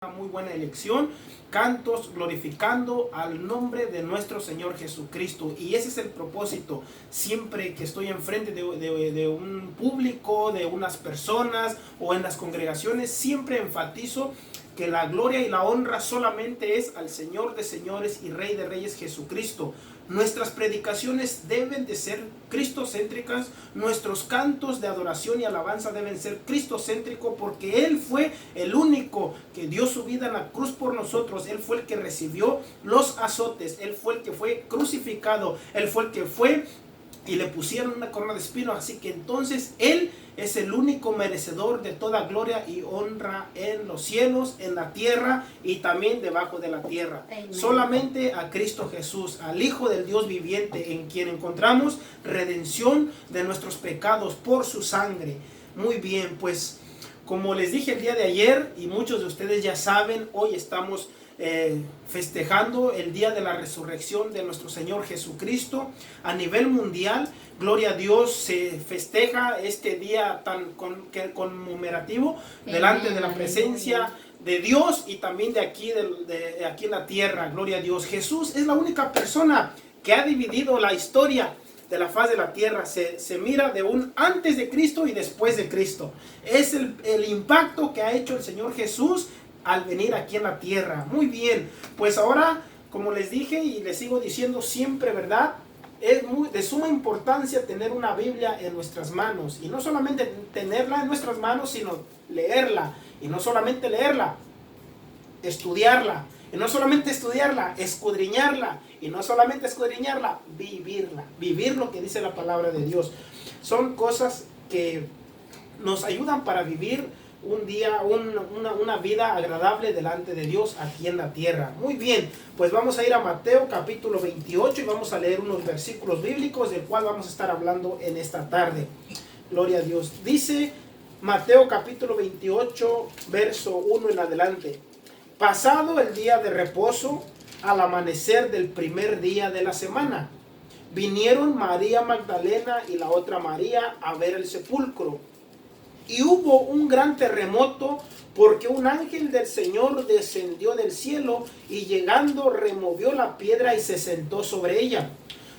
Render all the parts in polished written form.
Una muy buena elección, cantos glorificando al nombre de nuestro Señor Jesucristo. Y ese es el propósito. Siempre que estoy enfrente de un público, de unas personas o en las congregaciones, siempre enfatizo que la gloria y la honra solamente es al Señor de señores y Rey de reyes Jesucristo. Nuestras predicaciones deben de ser cristocéntricas, nuestros cantos de adoración y alabanza deben ser cristocéntricos, porque Él fue el único que dio su vida en la cruz por nosotros. Él fue el que recibió los azotes, Él fue el que fue crucificado, Él fue el que fue y le pusieron una corona de espinos. Así que entonces Él es el único merecedor de toda gloria y honra en los cielos, en la tierra y también debajo de la tierra. Amen. Solamente a Cristo Jesús, al Hijo del Dios viviente, en quien encontramos redención de nuestros pecados por su sangre. Muy bien, pues como les dije el día de ayer, y muchos de ustedes ya saben, hoy estamos festejando el día de la resurrección de nuestro Señor Jesucristo a nivel mundial. Gloria a Dios, se festeja este día tan conmemorativo delante de la presencia de Dios y también de aquí en la tierra. Gloria a Dios. Jesús es la única persona que ha dividido la historia de la faz de la tierra. Se mira de un antes de Cristo y después de Cristo. Es el impacto que ha hecho el Señor Jesús al venir aquí en la tierra. Muy bien, pues ahora, como les dije y les sigo diciendo siempre, ¿verdad? Es de suma importancia tener una Biblia en nuestras manos. Y no solamente tenerla en nuestras manos, sino leerla. Y no solamente leerla, estudiarla. Y no solamente estudiarla, escudriñarla. Y no solamente escudriñarla, vivirla. Vivir lo que dice la palabra de Dios. Son cosas que nos ayudan para vivir un día, una vida agradable delante de Dios aquí en la tierra. Muy bien, pues vamos a ir a Mateo capítulo 28 y vamos a leer unos versículos bíblicos del cual vamos a estar hablando en esta tarde. Gloria a Dios. Dice Mateo capítulo 28, verso 1 en adelante. Pasado el día de reposo, al amanecer del primer día de la semana, vinieron María Magdalena y la otra María a ver el sepulcro. Y hubo un gran terremoto, porque un ángel del Señor descendió del cielo y llegando removió la piedra y se sentó sobre ella.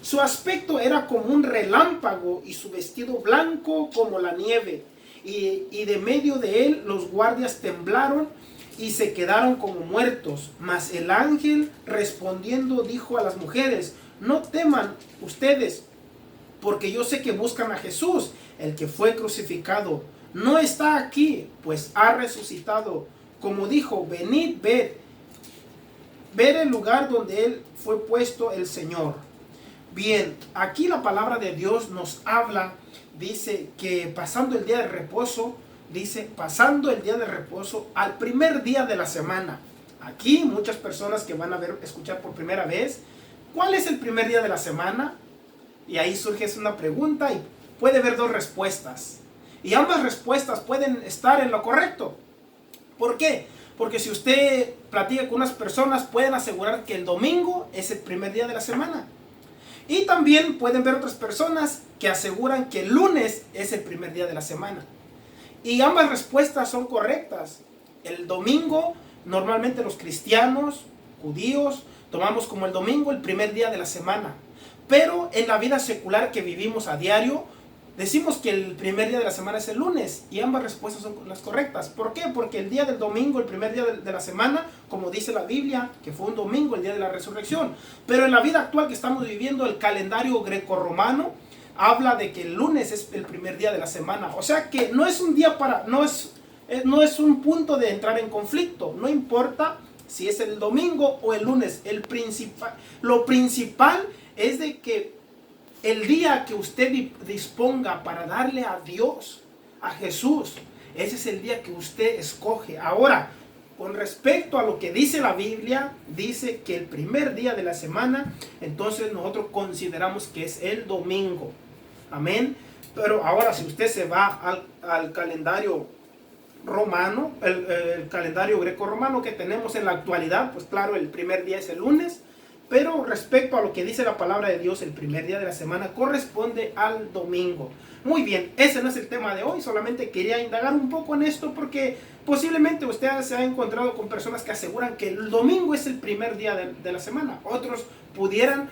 Su aspecto era como un relámpago y su vestido blanco como la nieve. Y de medio de él los guardias temblaron y se quedaron como muertos. Mas el ángel respondiendo dijo a las mujeres: no teman ustedes, porque yo sé que buscan a Jesús, el que fue crucificado. No está aquí, pues ha resucitado. Como dijo, venid, ver el lugar donde él fue puesto el Señor. Bien, aquí la palabra de Dios nos habla, dice que pasando el día de reposo, al primer día de la semana. Aquí muchas personas que van a escuchar por primera vez, ¿cuál es el primer día de la semana? Y ahí surge una pregunta y puede haber dos respuestas. Y ambas respuestas pueden estar en lo correcto. ¿Por qué? Porque si usted platica con unas personas, pueden asegurar que el domingo es el primer día de la semana. Y también pueden ver otras personas que aseguran que el lunes es el primer día de la semana. Y ambas respuestas son correctas. El domingo, normalmente los cristianos, judíos, tomamos como el domingo el primer día de la semana. Pero en la vida secular que vivimos a diario, decimos que el primer día de la semana es el lunes, y ambas respuestas son las correctas. ¿Por qué? Porque el día del domingo, el primer día de la semana, como dice la Biblia, que fue un domingo, el día de la resurrección. Pero en la vida actual que estamos viviendo, el calendario grecorromano habla de que el lunes es el primer día de la semana. O sea que no es un día no es un punto de entrar en conflicto. No importa si es el domingo o el lunes. Lo principal es de que el día que usted disponga para darle a Dios, a Jesús, ese es el día que usted escoge. Ahora, con respecto a lo que dice la Biblia, dice que el primer día de la semana, entonces nosotros consideramos que es el domingo. Amén. Pero ahora, si usted se va al calendario romano, el calendario greco-romano que tenemos en la actualidad, pues claro, el primer día es el lunes. pero respecto a lo que dice la palabra de Dios, el primer día de la semana corresponde al domingo. Muy bien, ese no es el tema de hoy, solamente quería indagar un poco en esto porque posiblemente usted se ha encontrado con personas que aseguran que el domingo es el primer día de la semana. Otros pudieran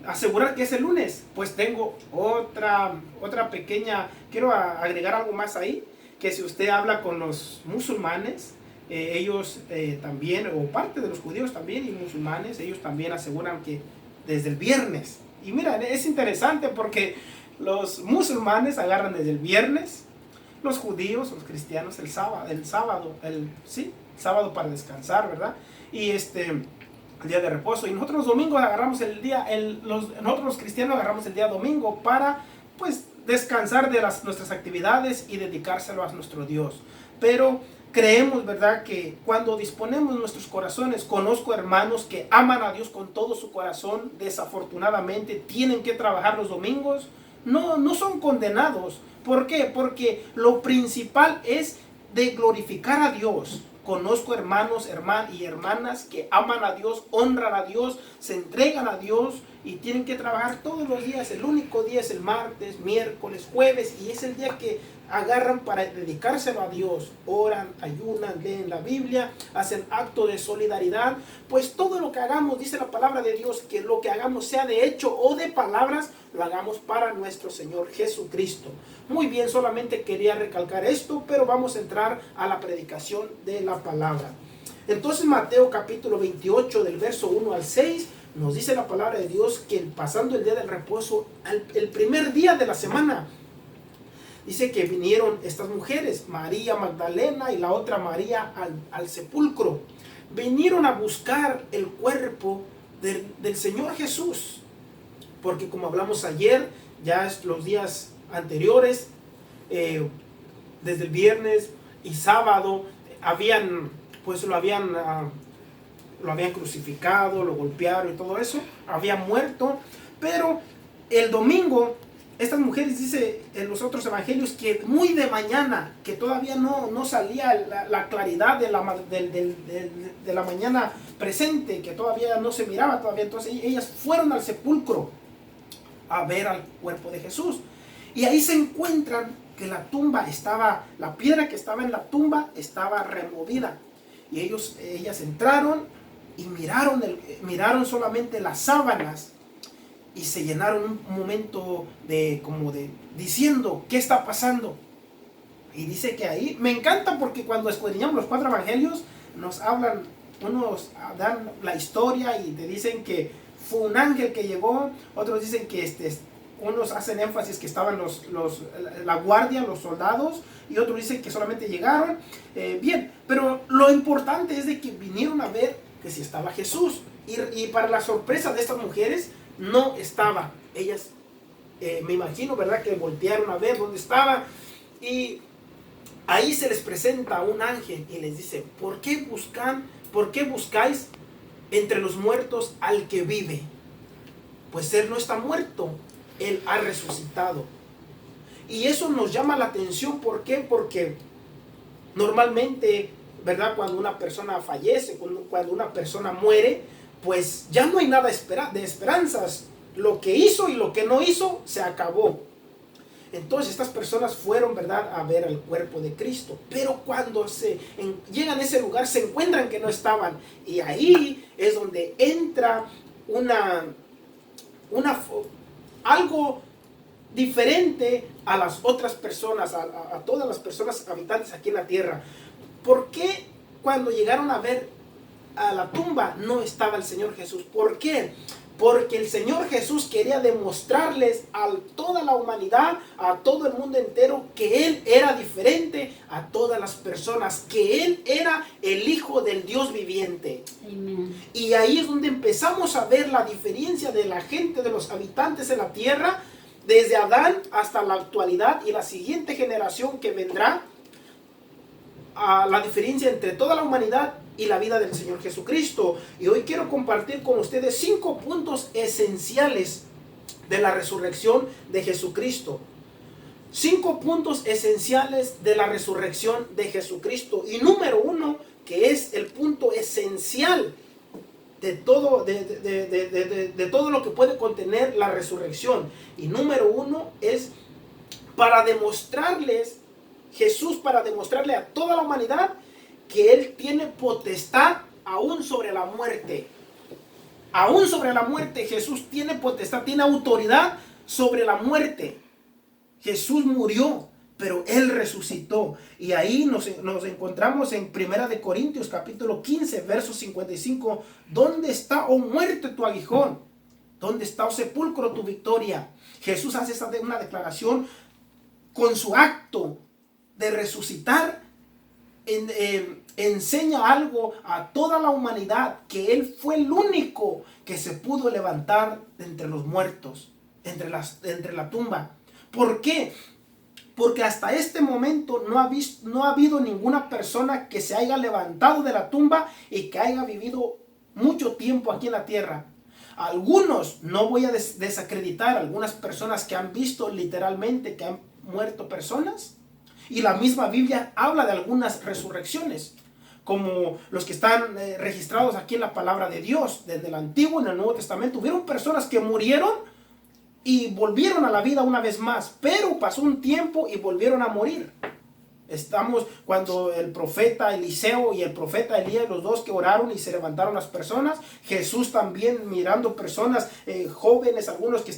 asegurar que es el lunes. Pues tengo otra pequeña, quiero agregar algo más ahí, que si usted habla con los musulmanes, ellos también, o parte de los judíos también y musulmanes, ellos también aseguran que desde el viernes. Y mira, es interesante porque los musulmanes agarran desde el viernes, los judíos, los cristianos el sábado sábado para descansar, ¿verdad? Y el día de reposo. Y nosotros los domingos agarramos nosotros los cristianos agarramos el día domingo para, pues, descansar de nuestras actividades y dedicárselo a nuestro Dios. Pero creemos, ¿verdad?, que cuando disponemos nuestros corazones, conozco hermanos que aman a Dios con todo su corazón, desafortunadamente tienen que trabajar los domingos, no son condenados. ¿Por qué? Porque lo principal es de glorificar a Dios. Conozco hermanos y hermanas que aman a Dios, honran a Dios, se entregan a Dios y tienen que trabajar todos los días. El único día es el martes, miércoles, jueves, y es el día que agarran para dedicárselo a Dios. Oran, ayunan, leen la Biblia, hacen acto de solidaridad. Pues todo lo que hagamos, dice la palabra de Dios, que lo que hagamos, sea de hecho o de palabras, lo hagamos para nuestro Señor Jesucristo. Muy bien, solamente quería recalcar esto, pero vamos a entrar a la predicación de la palabra. Entonces Mateo capítulo 28 del verso 1 al 6 nos dice la palabra de Dios que pasando el día del reposo, el primer día de la semana, dice que vinieron estas mujeres, María Magdalena y la otra María al sepulcro. Vinieron a buscar el cuerpo del Señor Jesús. Porque como hablamos ayer, ya los días anteriores, desde el viernes y sábado, lo habían crucificado, lo golpearon y todo eso, había muerto. Pero el domingo, estas mujeres, dice en los otros evangelios, que muy de mañana, que todavía no salía la claridad de la mañana presente, que todavía no se miraba todavía, entonces ellas fueron al sepulcro a ver al cuerpo de Jesús. Y ahí se encuentran que la piedra que estaba en la tumba estaba removida. Y ellas entraron y miraron solamente las sábanas y se llenaron un momento diciendo, ¿qué está pasando? Y dice que ahí, me encanta porque cuando escudriñamos los 4 evangelios, nos hablan, unos dan la historia y te dicen que fue un ángel que llegó, otros dicen que unos hacen énfasis que estaban la guardia, los soldados, y otros dicen que solamente llegaron. Bien, pero lo importante es de que vinieron a ver que si estaba Jesús. Y para la sorpresa de estas mujeres, no estaba. Ellas, me imagino, ¿verdad?, que voltearon a ver dónde estaba. Y ahí se les presenta un ángel y les dice, ¿por qué buscáis entre los muertos al que vive? Pues él no está muerto, él ha resucitado. Y eso nos llama la atención. ¿Por qué? Porque normalmente, ¿verdad?, cuando una persona fallece, cuando una persona muere, pues ya no hay nada de esperanzas. Lo que hizo y lo que no hizo se acabó. Entonces estas personas fueron, ¿verdad?, a ver al cuerpo de Cristo. Pero cuando llegan a ese lugar se encuentran que no estaban. Y ahí es donde entra algo diferente a las otras personas, a todas las personas habitantes aquí en la tierra. ¿Por qué cuando llegaron a ver a la tumba no estaba el Señor Jesús? ¿Por qué? Porque el Señor Jesús quería demostrarles a toda la humanidad, a todo el mundo entero, que Él era diferente a todas las personas, que Él era el Hijo del Dios viviente. Amen. Y ahí es donde empezamos a ver la diferencia de la gente, de los habitantes en la tierra, desde Adán hasta la actualidad y la siguiente generación que vendrá, a la diferencia entre toda la humanidad y la vida del Señor Jesucristo. Y hoy quiero compartir con ustedes 5 puntos esenciales de la resurrección de Jesucristo. 5 puntos esenciales de la resurrección de Jesucristo. Y número 1, que es el punto esencial de todo lo que puede contener la resurrección. Y número uno es para demostrarles, Jesús para demostrarle a toda la humanidad que Él tiene potestad aún sobre la muerte. Aún sobre la muerte Jesús tiene potestad, tiene autoridad sobre la muerte. Jesús murió, pero Él resucitó. Y ahí nos encontramos en 1 de Corintios capítulo 15, verso 55. ¿Dónde está, oh muerte, tu aguijón? ¿Dónde está, oh sepulcro, tu victoria? Jesús hace una declaración con su acto de resucitar. Enseña algo a toda la humanidad, que Él fue el único que se pudo levantar entre los muertos, entre la tumba. ¿Por qué? Porque hasta este momento no ha habido ninguna persona que se haya levantado de la tumba y que haya vivido mucho tiempo aquí en la tierra. Algunos, no voy a desacreditar, algunas personas que han visto literalmente que han muerto personas, y la misma Biblia habla de algunas resurrecciones, como los que están registrados aquí en la palabra de Dios, desde el Antiguo y en el Nuevo Testamento. Hubieron personas que murieron y volvieron a la vida una vez más, pero pasó un tiempo y volvieron a morir. Estamos cuando el profeta Eliseo y el profeta Elías, los dos que oraron y se levantaron las personas. Jesús también mirando personas jóvenes, algunos que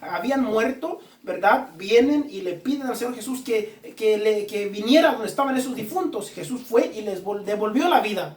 habían muerto, ¿verdad? Vienen y le piden al Señor Jesús que viniera donde estaban esos difuntos. Jesús fue y les devolvió la vida.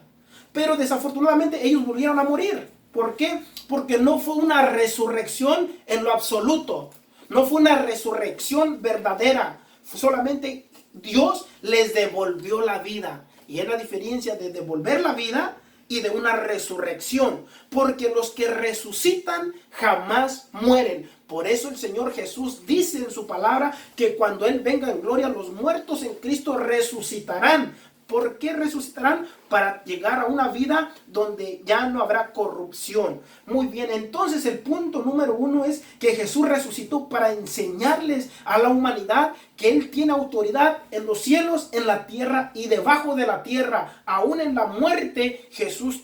Pero desafortunadamente ellos volvieron a morir. ¿Por qué? Porque no fue una resurrección en lo absoluto. No fue una resurrección verdadera. Solamente Dios les devolvió la vida. Y es la diferencia de devolver la vida y de una resurrección. Porque los que resucitan jamás mueren. Por eso el Señor Jesús dice en su palabra que cuando Él venga en gloria, los muertos en Cristo resucitarán. ¿Por qué resucitarán? Para llegar a una vida donde ya no habrá corrupción. Muy bien, entonces el punto número uno es que Jesús resucitó para enseñarles a la humanidad que Él tiene autoridad en los cielos, en la tierra y debajo de la tierra. Aún en la muerte, Jesús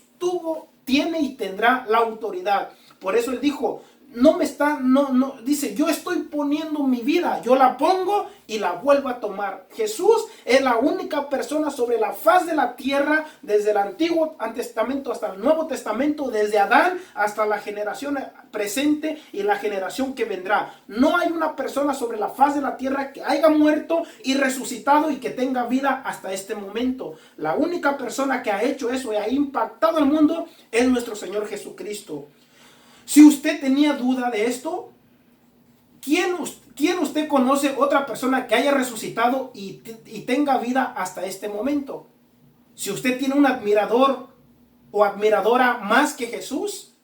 tiene y tendrá la autoridad. Por eso Él dijo, dice, yo estoy poniendo mi vida, yo la pongo y la vuelvo a tomar. Jesús es la única persona sobre la faz de la tierra, desde el Antiguo Testamento hasta el Nuevo Testamento, desde Adán hasta la generación presente y la generación que vendrá. No hay una persona sobre la faz de la tierra que haya muerto y resucitado y que tenga vida hasta este momento. La única persona que ha hecho eso y ha impactado el mundo es nuestro Señor Jesucristo. Si usted tenía duda de esto, ¿quién usted conoce otra persona que haya resucitado y tenga vida hasta este momento? Si usted tiene un admirador o admiradora más que Jesús,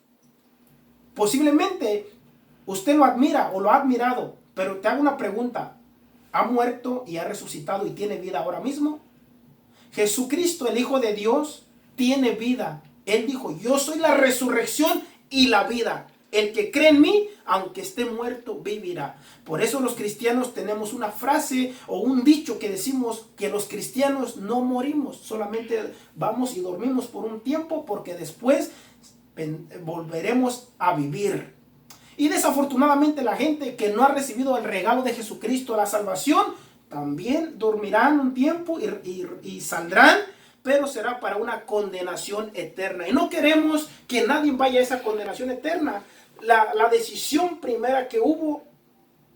posiblemente usted lo admira o lo ha admirado, pero te hago una pregunta. ¿Ha muerto y ha resucitado y tiene vida ahora mismo? Jesucristo, el Hijo de Dios, tiene vida. Él dijo, yo soy la resurrección y la vida. El que cree en mí, aunque esté muerto, vivirá. Por eso los cristianos tenemos una frase o un dicho que decimos que los cristianos no morimos, solamente vamos y dormimos por un tiempo porque después volveremos a vivir. Y desafortunadamente la gente que no ha recibido el regalo de Jesucristo, la salvación, también dormirán un tiempo y saldrán, pero será para una condenación eterna. Y no queremos que nadie vaya a esa condenación eterna. La decisión primera que hubo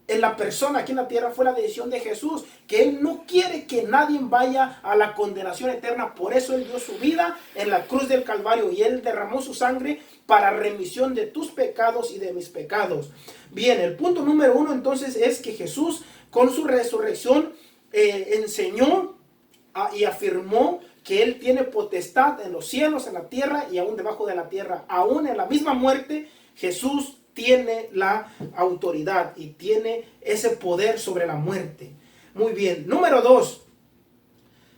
en la persona aquí en la tierra fue la decisión de Jesús, que Él no quiere que nadie vaya a la condenación eterna. Por eso Él dio su vida en la cruz del Calvario y Él derramó su sangre para remisión de tus pecados y de mis pecados. Bien, el punto número uno entonces es que Jesús con su resurrección enseñó y afirmó que Él tiene potestad en los cielos, en la tierra y aún debajo de la tierra. Aún en la misma muerte, Jesús tiene la autoridad y tiene ese poder sobre la muerte. Muy bien. Número 2.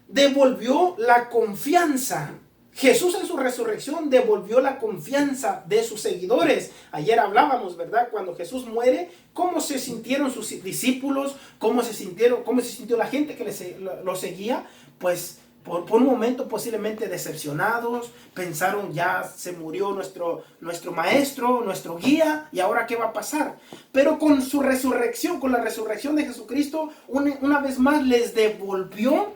Devolvió la confianza. Jesús en su resurrección devolvió la confianza de sus seguidores. Ayer hablábamos, ¿verdad? Cuando Jesús muere, ¿cómo se sintieron sus discípulos? ¿Cómo se sintió la gente que lo seguía? Pues Por un momento posiblemente decepcionados, pensaron ya se murió nuestro maestro, nuestro guía, y ahora qué va a pasar. Pero con su resurrección, con la resurrección de Jesucristo, una vez más les devolvió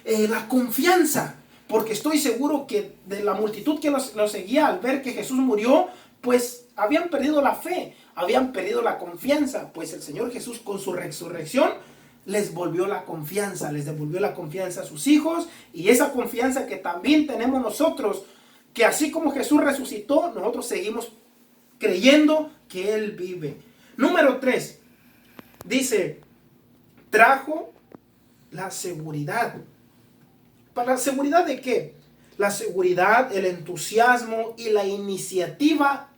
la confianza, porque estoy seguro que de la multitud que los seguía al ver que Jesús murió, pues habían perdido la fe, habían perdido la confianza, pues el Señor Jesús con su resurrección les volvió la confianza, les devolvió la confianza a sus hijos, y esa confianza que también tenemos nosotros, que así como Jesús resucitó, nosotros seguimos creyendo que Él vive. Número 3, dice, trajo la seguridad. ¿Para la seguridad de qué? La seguridad, el entusiasmo y la iniciativa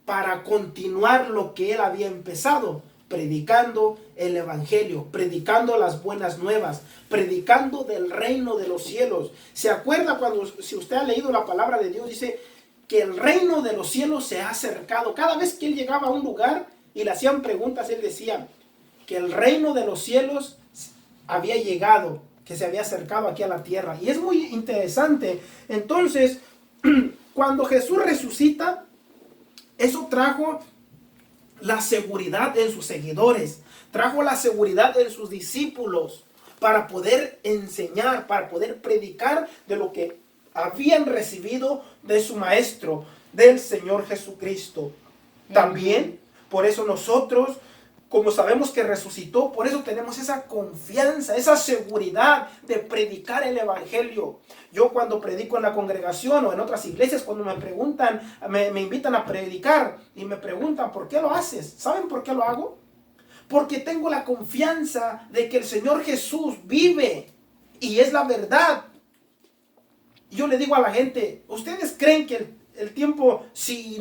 para continuar lo que Él había empezado, predicando el evangelio, predicando las buenas nuevas, predicando del reino de los cielos. ¿Se acuerda cuando, si usted ha leído la palabra de Dios, dice que el reino de los cielos se ha acercado? Cada vez que Él llegaba a un lugar y le hacían preguntas, Él decía que el reino de los cielos había llegado, que se había acercado aquí a la tierra. Y es muy interesante. Entonces, cuando Jesús resucita, eso trajo la seguridad en sus seguidores, trajo la seguridad en sus discípulos para poder enseñar, para poder predicar de lo que habían recibido de su maestro, del Señor Jesucristo. También, por eso nosotros, como sabemos que resucitó, por eso tenemos esa confianza, esa seguridad de predicar el evangelio. Yo cuando predico en la congregación o en otras iglesias, cuando me preguntan, me invitan a predicar y me preguntan, ¿por qué lo haces? ¿Saben por qué lo hago? Porque tengo la confianza de que el Señor Jesús vive y es la verdad. Yo le digo a la gente, ¿ustedes creen que el tiempo, si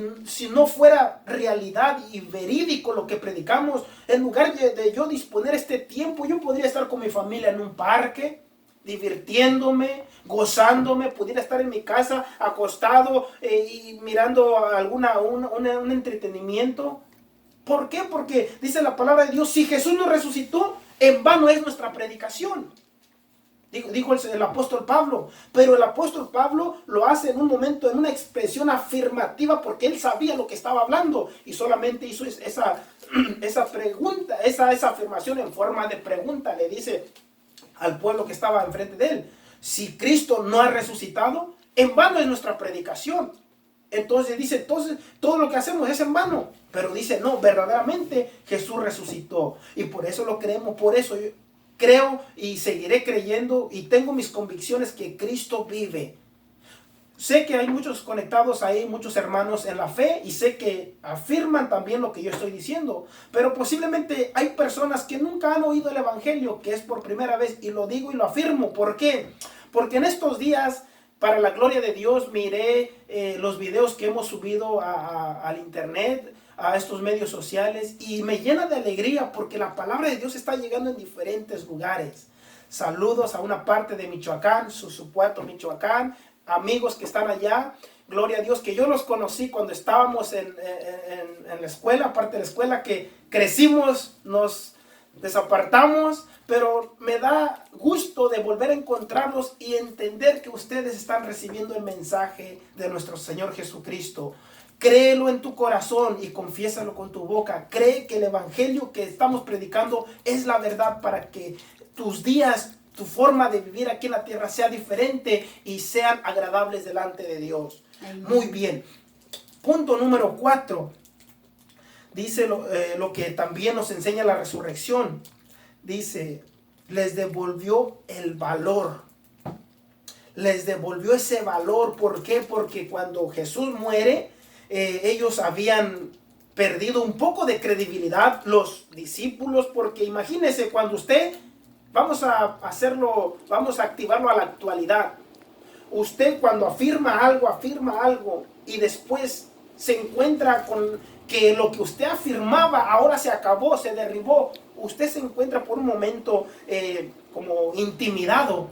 no fuera realidad y verídico lo que predicamos, en lugar de yo disponer este tiempo, yo podría estar con mi familia en un parque, divirtiéndome, gozándome, pudiera estar en mi casa acostado y mirando un entretenimiento? ¿Por qué? Porque dice la palabra de Dios, si Jesús nos resucitó, en vano es nuestra predicación. Dijo el apóstol Pablo, pero el apóstol Pablo lo hace en un momento, en una expresión afirmativa, porque él sabía lo que estaba hablando y solamente hizo esa pregunta, esa afirmación en forma de pregunta. Le dice al pueblo que estaba enfrente de él, si Cristo no ha resucitado, en vano es nuestra predicación. Entonces dice, todo lo que hacemos es en vano. Pero dice, no, verdaderamente Jesús resucitó y por eso lo creemos, por eso yo creo y seguiré creyendo y tengo mis convicciones que Cristo vive. Sé que hay muchos conectados ahí, muchos hermanos en la fe, y sé que afirman también lo que yo estoy diciendo, pero posiblemente hay personas que nunca han oído el evangelio, que es por primera vez, y lo digo y lo afirmo. ¿Por qué? Porque en estos días, para la gloria de Dios, miré los videos que hemos subido al internet, a estos medios sociales, y me llena de alegría porque la palabra de Dios está llegando en diferentes lugares. Saludos a una parte de Michoacán, Susupuato, Michoacán, amigos que están allá, gloria a Dios, que yo los conocí cuando estábamos en la escuela, parte de la escuela, que crecimos, nos desapartamos, pero me da gusto de volver a encontrarlos y entender que ustedes están recibiendo el mensaje de nuestro Señor Jesucristo. Créelo en tu corazón y confiésalo con tu boca. Cree que el evangelio que estamos predicando es la verdad para que tus días, tu forma de vivir aquí en la tierra sea diferente y sean agradables delante de Dios. Amén. Muy bien. Punto número 4. Dice lo que también nos enseña la resurrección. Dice, les devolvió el valor. Les devolvió ese valor. ¿Por qué? Porque cuando Jesús muere, ellos habían perdido un poco de credibilidad, los discípulos, porque imagínense cuando usted, vamos a activarlo a la actualidad. Usted cuando afirma algo y después se encuentra con que lo que usted afirmaba ahora se acabó, se derribó, usted se encuentra por un momento como intimidado.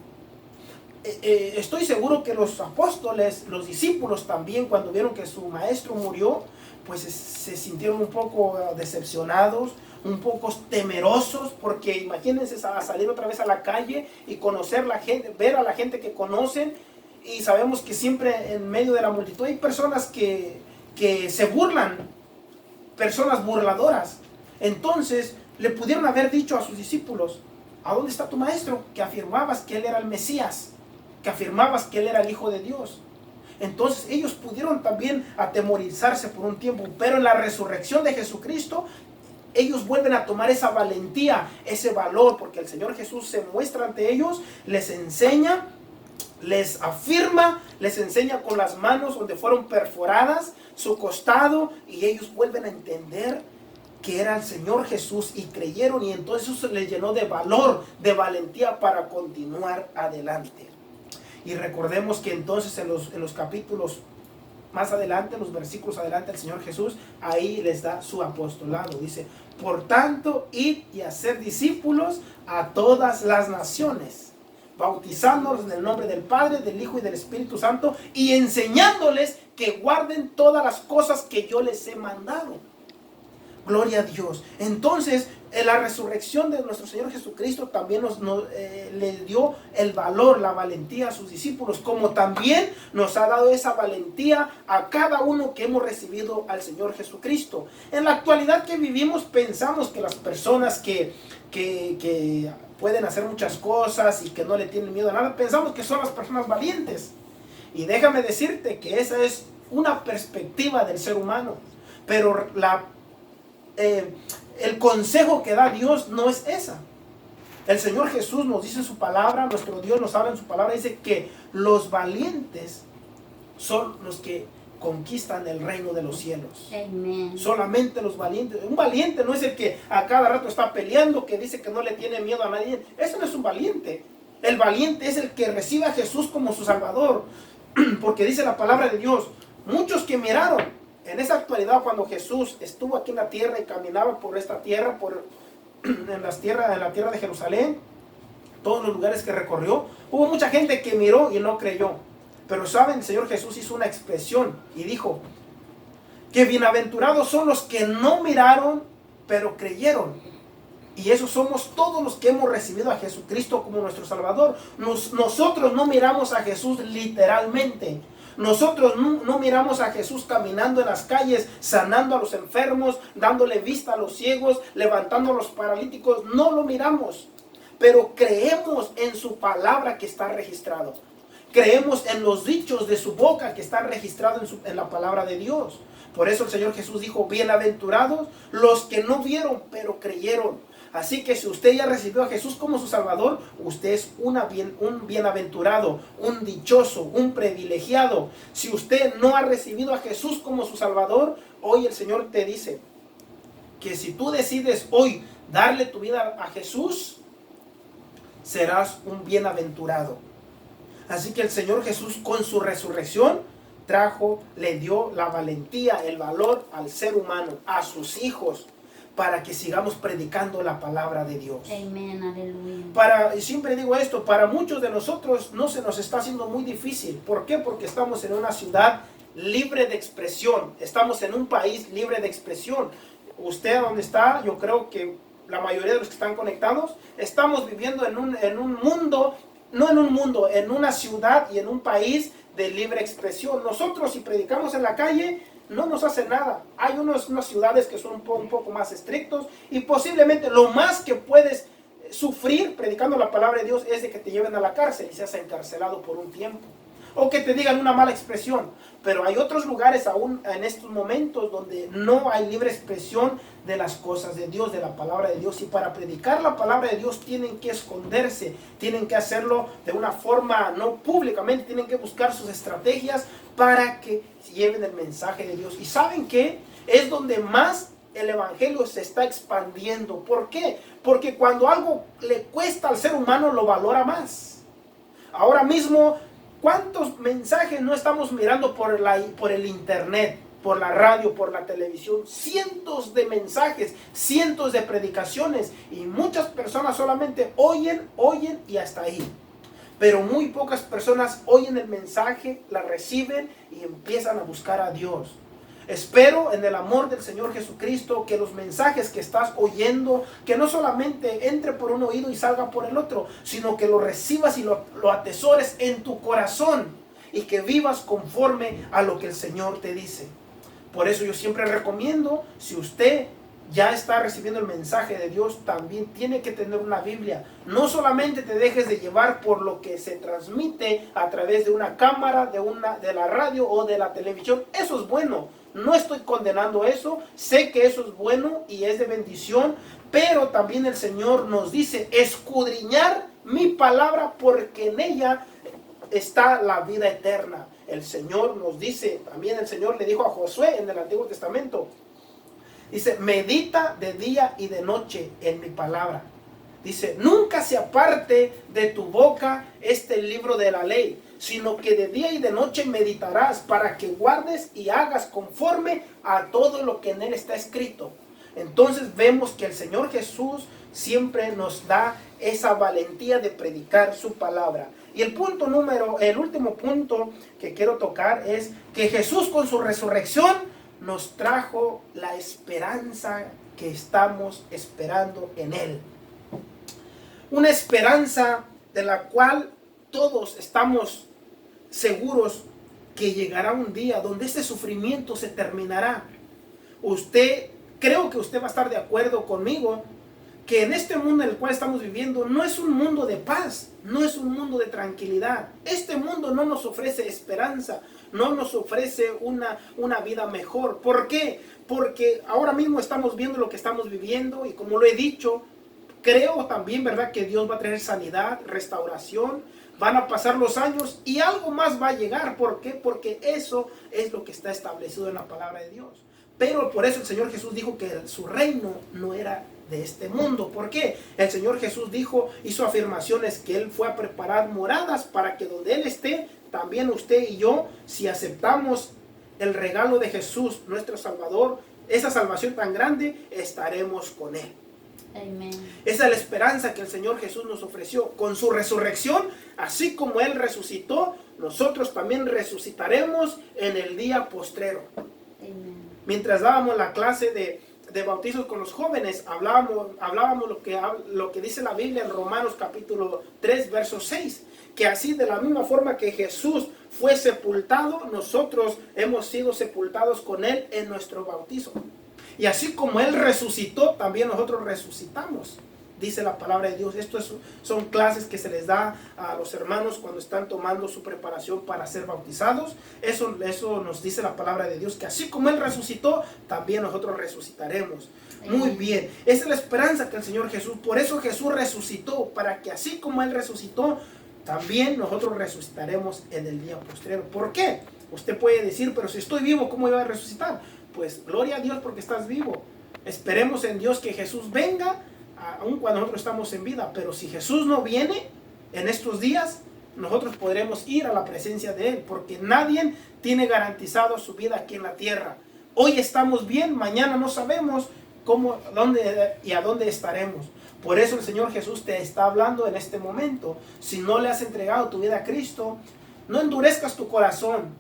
Estoy seguro que los apóstoles, los discípulos también, cuando vieron que su maestro murió, pues se sintieron un poco decepcionados, un poco temerosos, porque imagínense a salir otra vez a la calle y conocer la gente, ver a la gente que conocen, y sabemos que siempre en medio de la multitud hay personas que se burlan, personas burladoras. Entonces le pudieron haber dicho a sus discípulos: ¿a dónde está tu maestro? Que afirmabas que él era el Mesías, que afirmabas que él era el Hijo de Dios. Entonces ellos pudieron también atemorizarse por un tiempo, pero en la resurrección de Jesucristo ellos vuelven a tomar esa valentía, ese valor, porque el Señor Jesús se muestra ante ellos, les enseña, les afirma, les enseña con las manos donde fueron perforadas su costado, y ellos vuelven a entender que era el Señor Jesús y creyeron, y entonces eso les llenó de valor, de valentía para continuar adelante. Y recordemos que entonces en los capítulos más adelante, en los versículos adelante, el Señor Jesús ahí les da su apostolado. Dice: por tanto, id y hacer discípulos a todas las naciones, bautizándolos en el nombre del Padre, del Hijo y del Espíritu Santo, y enseñándoles que guarden todas las cosas que yo les he mandado. Gloria a Dios. Entonces, en la resurrección de nuestro Señor Jesucristo también le dio el valor, la valentía a sus discípulos, como también nos ha dado esa valentía a cada uno que hemos recibido al Señor Jesucristo. En la actualidad que vivimos, pensamos que las personas que pueden hacer muchas cosas y que no le tienen miedo a nada, pensamos que son las personas valientes. Y déjame decirte que esa es una perspectiva del ser humano, pero el consejo que da Dios no es esa. El Señor Jesús nos dice en su palabra, nuestro Dios nos habla en su palabra, dice que los valientes son los que conquistan el reino de los cielos. Amen. Solamente los valientes. Un valiente no es el que a cada rato está peleando, que dice que no le tiene miedo a nadie. Ese no es un valiente. El valiente es el que recibe a Jesús como su Salvador, porque dice la palabra de Dios: muchos que miraron en esa actualidad, cuando Jesús estuvo aquí en la tierra y caminaba por esta tierra, en la tierra de Jerusalén, todos los lugares que recorrió, hubo mucha gente que miró y no creyó. Pero saben, el Señor Jesús hizo una expresión y dijo que bienaventurados son los que no miraron, pero creyeron. Y esos somos todos los que hemos recibido a Jesucristo como nuestro Salvador. Nosotros no miramos a Jesús literalmente. Nosotros no miramos a Jesús caminando en las calles, sanando a los enfermos, dándole vista a los ciegos, levantando a los paralíticos. No lo miramos, pero creemos en su palabra que está registrado. Creemos en los dichos de su boca que están registrados en la palabra de Dios. Por eso el Señor Jesús dijo: bienaventurados los que no vieron, pero creyeron. Así que si usted ya recibió a Jesús como su Salvador, usted es un bienaventurado, un dichoso, un privilegiado. Si usted no ha recibido a Jesús como su Salvador, hoy el Señor te dice que si tú decides hoy darle tu vida a Jesús, serás un bienaventurado. Así que el Señor Jesús, con su resurrección, le dio la valentía, el valor al ser humano, a sus hijos, para que sigamos predicando la palabra de Dios. Amén, aleluya. Y siempre digo esto, para muchos de nosotros no se nos está haciendo muy difícil. ¿Por qué? Porque estamos en una ciudad libre de expresión. Estamos en un país libre de expresión. Usted donde está, yo creo que la mayoría de los que están conectados, estamos viviendo en un mundo, en una ciudad y en un país de libre expresión. Nosotros, si predicamos en la calle, no nos hace nada. Hay unas ciudades que son un poco más estrictos, y posiblemente lo más que puedes sufrir predicando la palabra de Dios es de que te lleven a la cárcel y seas encarcelado por un tiempo, o que te digan una mala expresión. Pero hay otros lugares aún en estos momentos donde no hay libre expresión de las cosas de Dios, de la palabra de Dios. Y para predicar la palabra de Dios tienen que esconderse, tienen que hacerlo de una forma no públicamente, tienen que buscar sus estrategias para que lleven el mensaje de Dios. ¿Y saben qué? Es donde más el evangelio se está expandiendo. ¿Por qué? Porque cuando algo le cuesta al ser humano, lo valora más. Ahora mismo, ¿cuántos mensajes no estamos mirando por el internet, por la radio, por la televisión? Cientos de mensajes, cientos de predicaciones, y muchas personas solamente oyen y hasta ahí. Pero muy pocas personas oyen el mensaje, la reciben y empiezan a buscar a Dios. Espero en el amor del Señor Jesucristo que los mensajes que estás oyendo, que no solamente entre por un oído y salga por el otro, sino que lo recibas y lo atesores en tu corazón y que vivas conforme a lo que el Señor te dice. Por eso yo siempre recomiendo, si usted ya está recibiendo el mensaje de Dios, también tiene que tener una Biblia. No solamente te dejes de llevar por lo que se transmite a través de una cámara, de la radio o de la televisión. Eso es bueno. No estoy condenando eso. Sé que eso es bueno y es de bendición. Pero también el Señor nos dice, escudriñar mi palabra porque en ella está la vida eterna. El Señor nos dice, también el Señor le dijo a Josué en el Antiguo Testamento, dice, medita de día y de noche en mi palabra. Dice, nunca se aparte de tu boca este libro de la ley, sino que de día y de noche meditarás para que guardes y hagas conforme a todo lo que en él está escrito. Entonces vemos que el Señor Jesús siempre nos da esa valentía de predicar su palabra. Y el último punto que quiero tocar es que Jesús con su resurrección nos trajo la esperanza que estamos esperando en Él. Una esperanza de la cual todos estamos seguros que llegará un día donde este sufrimiento se terminará. Creo que usted va a estar de acuerdo conmigo que en este mundo en el cual estamos viviendo no es un mundo de paz, no es un mundo de tranquilidad. Este mundo no nos ofrece esperanza, no nos ofrece una vida mejor. ¿Por qué? Porque ahora mismo estamos viendo lo que estamos viviendo y como lo he dicho, creo también, ¿verdad?, que Dios va a traer sanidad, restauración, van a pasar los años y algo más va a llegar. ¿Por qué? Porque eso es lo que está establecido en la palabra de Dios. Pero por eso el Señor Jesús dijo que su reino no era de este mundo. ¿Por qué? El Señor Jesús hizo afirmaciones que Él fue a preparar moradas para que donde Él esté, también usted y yo, si aceptamos el regalo de Jesús, nuestro Salvador, esa salvación tan grande, estaremos con Él. Amén. Esa es la esperanza que el Señor Jesús nos ofreció. Con su resurrección, así como Él resucitó, nosotros también resucitaremos en el día postrero. Amén. Mientras dábamos la clase de bautizos con los jóvenes, hablábamos lo que dice la Biblia en Romanos capítulo 3, verso 6, que así de la misma forma que Jesús fue sepultado, nosotros hemos sido sepultados con Él en nuestro bautizo. Y así como Él resucitó, también nosotros resucitamos, dice la palabra de Dios. Estos son clases que se les da a los hermanos cuando están tomando su preparación para ser bautizados. Eso nos dice la palabra de Dios, que así como Él resucitó, también nosotros resucitaremos. Muy bien, esa es la esperanza que el Señor Jesús, por eso Jesús resucitó, para que así como Él resucitó, también nosotros resucitaremos en el día postrero. ¿Por qué? Usted puede decir, pero si estoy vivo, ¿cómo iba a resucitar? Pues gloria a Dios porque estás vivo. Esperemos en Dios que Jesús venga, aun cuando nosotros estamos en vida. Pero si Jesús no viene en estos días, nosotros podremos ir a la presencia de Él, porque nadie tiene garantizado su vida aquí en la tierra. Hoy estamos bien, mañana no sabemos dónde y a dónde estaremos. Por eso el Señor Jesús te está hablando en este momento. Si no le has entregado tu vida a Cristo, no endurezcas tu corazón.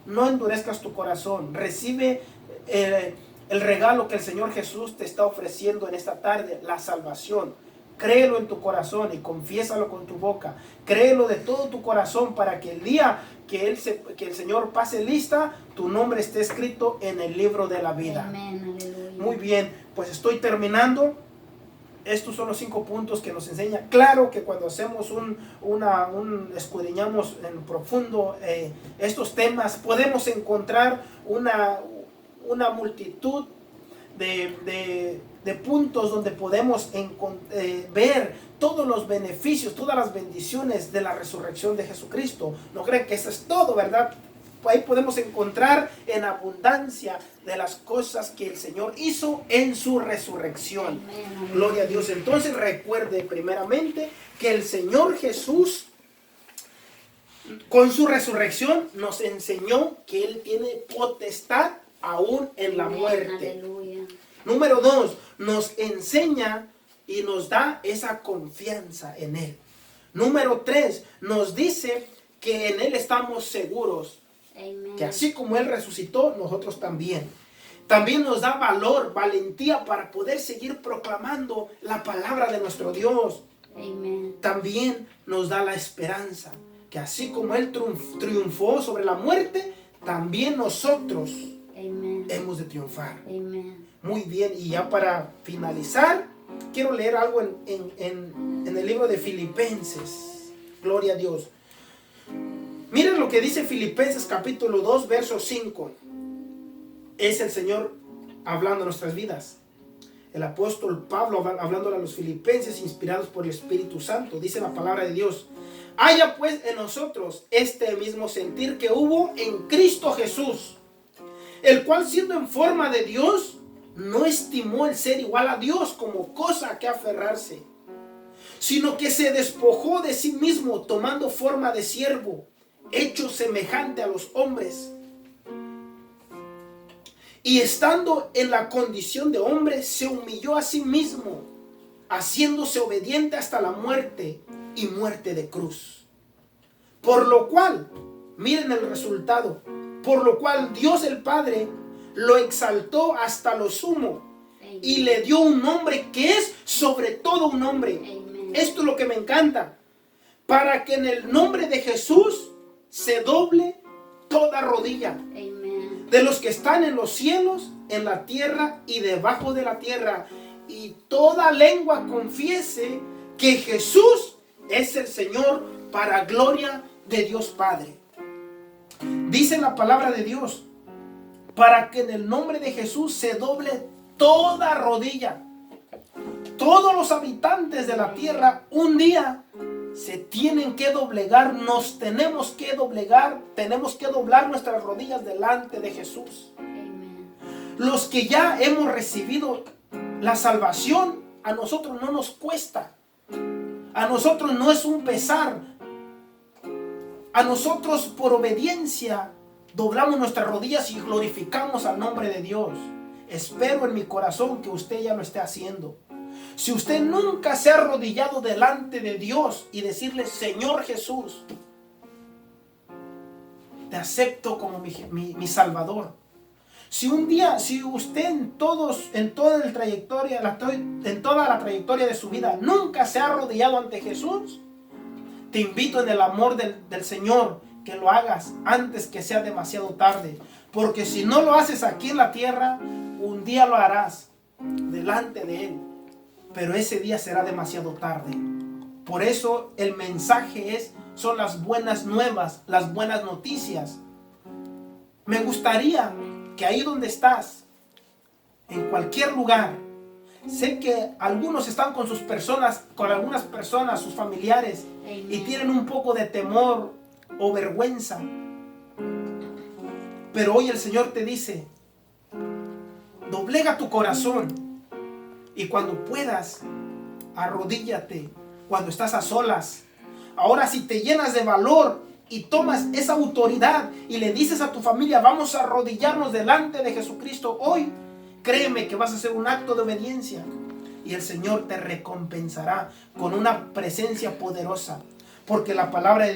No endurezcas tu corazón. Recibe el regalo que el Señor Jesús te está ofreciendo en esta tarde, la salvación. Créelo en tu corazón y confiésalo con tu boca. Créelo de todo tu corazón para que el día que el Señor pase lista, tu nombre esté escrito en el libro de la vida. Amén, aleluya. Muy bien, pues estoy terminando. Estos son los 5 puntos que nos enseña. Claro que cuando hacemos escudriñamos en profundo estos temas, podemos encontrar una multitud de puntos donde podemos ver todos los beneficios, todas las bendiciones de la resurrección de Jesucristo. No creen que eso es todo, ¿verdad? Ahí podemos encontrar en abundancia de las cosas que el Señor hizo en su resurrección. Amén. Gloria a Dios. Entonces recuerde primeramente que el Señor Jesús con su resurrección nos enseñó que Él tiene potestad aún en la muerte. Aleluya. Número 2, nos enseña y nos da esa confianza en Él. Número 3, nos dice que en Él estamos seguros. Amen. Que así como Él resucitó, nosotros también. También nos da valor, valentía para poder seguir proclamando la palabra de nuestro Dios. Amen. También nos da la esperanza, que así como Él triunfó sobre la muerte, también nosotros Amen. hemos de triunfar. Amen. Muy bien, y ya para finalizar, quiero leer algo en el libro de Filipenses. Gloria a Dios. Miren lo que dice Filipenses capítulo 2, verso 5. Es el Señor hablando en nuestras vidas. El apóstol Pablo hablando a los filipenses inspirados por el Espíritu Santo. Dice la palabra de Dios: haya pues en nosotros este mismo sentir que hubo en Cristo Jesús, el cual siendo en forma de Dios, no estimó el ser igual a Dios como cosa a que aferrarse, sino que se despojó de sí mismo, tomando forma de siervo, hecho semejante a los hombres. Y estando en la condición de hombre, se humilló a sí mismo, haciéndose obediente hasta la muerte y muerte de cruz. Por lo cual, miren el resultado, por lo cual Dios el Padre lo exaltó hasta lo sumo y le dio un nombre que es sobre todo un nombre. Amen. Esto es lo que me encanta. Para que en el nombre de Jesús se doble toda rodilla, Amen. de los que están en los cielos, en la tierra y debajo de la tierra, y toda lengua confiese que Jesús es el Señor, para gloria de Dios Padre. Dice la palabra de Dios, para que en el nombre de Jesús se doble toda rodilla. Todos los habitantes de la tierra un día se tienen que doblegar, nos tenemos que doblegar, tenemos que doblar nuestras rodillas delante de Jesús. Amen. Los que ya hemos recibido la salvación, a nosotros no nos cuesta, a nosotros no es un pesar, a nosotros por obediencia doblamos nuestras rodillas y glorificamos al nombre de Dios. Espero en mi corazón que usted ya lo esté haciendo. Si usted nunca se ha arrodillado delante de Dios y decirle: Señor Jesús, te acepto como mi Salvador. Si un día, si usted en toda la trayectoria de su vida nunca se ha arrodillado ante Jesús, te invito en el amor del Señor que lo hagas antes que sea demasiado tarde. Porque si no lo haces aquí en la tierra, un día lo harás delante de Él. Pero ese día será demasiado tarde. Por eso el mensaje son las buenas nuevas, las buenas noticias. Me gustaría que ahí donde estás, en cualquier lugar, sé que algunos están con algunas personas, sus familiares, Amen. y tienen un poco de temor o vergüenza. Pero hoy el Señor te dice: doblega tu corazón. Y cuando puedas, arrodíllate cuando estás a solas. Ahora, si te llenas de valor y tomas esa autoridad y le dices a tu familia: vamos a arrodillarnos delante de Jesucristo hoy, créeme que vas a hacer un acto de obediencia y el Señor te recompensará con una presencia poderosa, porque la palabra de